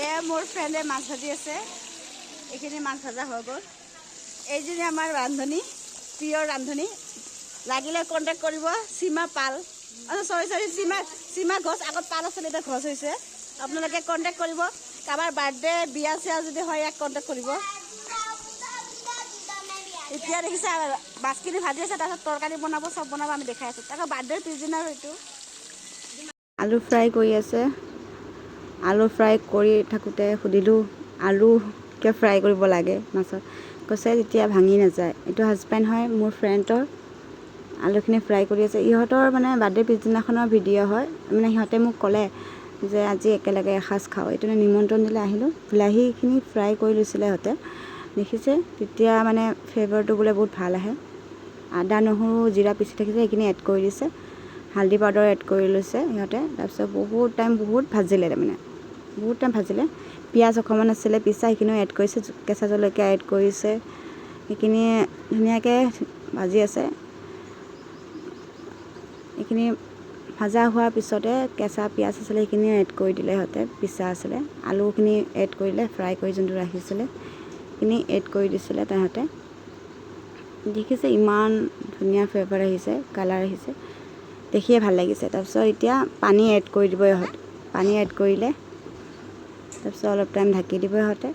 এয়া মোৰ ফ্ৰেণ্ডে মাছ ভাজি আছে। এইখিনি মাছ ভাজা হৈ গ'ল। এইজনী আমাৰ ৰান্ধনী, প্ৰিয় ৰান্ধনী। লাগিলে কণ্টেক্ট কৰিব সীমা পাল। চৰি সীমা ঘোষ। আগত পাল আছিলে, এতিয়া ঘোষ হৈছে। আপোনালোকে কণ্টেক্ট কৰিব। কাৰোবাৰ বাৰ্থডে বিয়া চিয়া যদি হয় ইয়াক কণ্টেক্ট কৰিব। এতিয়া দেখিছে মাছখিনি ভাজি আছে, তাৰপিছত তৰকাৰী বনাব, চব বনাব, আমি দেখাই আছোঁ। তাৰপিছত বাৰ্থডেৰ পিছদিনা হয়তো আলু ফ্ৰাই কৰি আছে। আলু ফ্ৰাই কৰি থাকোঁতে সুধিলোঁ আলু কিয় ফ্ৰাই কৰিব লাগে মাছত। কৈছে তেতিয়া ভাঙি নাযায়। এইটো হাজবেণ্ড হয় মোৰ ফ্ৰেণ্ডৰ। আলুখিনি ফ্ৰাই কৰি আছে। ইহঁতৰ মানে বাৰ্থডে পিছদিনাখনৰ ভিডিঅ' হয়। মানে সিহঁতে মোক ক'লে যে আজি একেলগে এসাঁজ খাওঁ। এইটো নিমন্ত্ৰণ দিলে আহিলোঁ। বিলাহীখিনি ফ্ৰাই কৰি লৈছিলে সিহঁতে, দেখিছে। তেতিয়া মানে ফ্লেভাৰটো বোলে বহুত ভাল আহে। আদা নহৰু জিৰা পিচি থাকিছে, সেইখিনি এড কৰি দিছে। হালধি পাউডাৰ এড কৰি লৈছে সিহঁতে। তাৰপিছত বহুত টাইম ভাজিলে, তাৰমানে বহুত টাইম ভাজিলে। পিঁয়াজ অকণমান আছিলে পিছা, সেইখিনিও এড কৰিছে। কেঁচা জলকীয়া এড কৰিছে। সেইখিনি ধুনীয়াকৈ ভাজি আছে। এইখিনি ভাজা হোৱাৰ পিছতে কেঁচা পিঁয়াজ আছিলে সেইখিনিও এড কৰি দিলে সিহঁতে, পিছা আছিলে। আলুখিনি এড কৰিলে, ফ্ৰাই কৰি যোনটো ৰাখিছিলে সেইখিনি এড কৰি দিছিলে তাহাঁতে। দেখিছে ইমান ধুনীয়া ফ্লেভাৰ আহিছে, কালাৰ আহিছে, দেখিয়ে ভাল লাগিছে। তাৰপিছত এতিয়া পানী এড কৰি দিব ইহঁতে। পানী এড কৰিলে তাৰপিছত অলপ টাইম ঢাকি দিব ইহঁতে।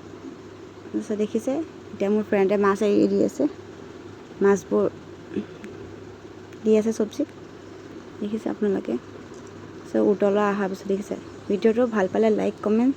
তাৰপিছত দেখিছে এতিয়া মোৰ ফ্ৰেণ্ডে মাছ এৰি দি আছে। মাছবোৰ দি আছে চব্জিত, দেখিছে আপোনালোকে। চ' উতলা অহাৰ পিছত দেখিছে। ভিডিঅ'টো ভাল পালে লাইক কমেণ্ট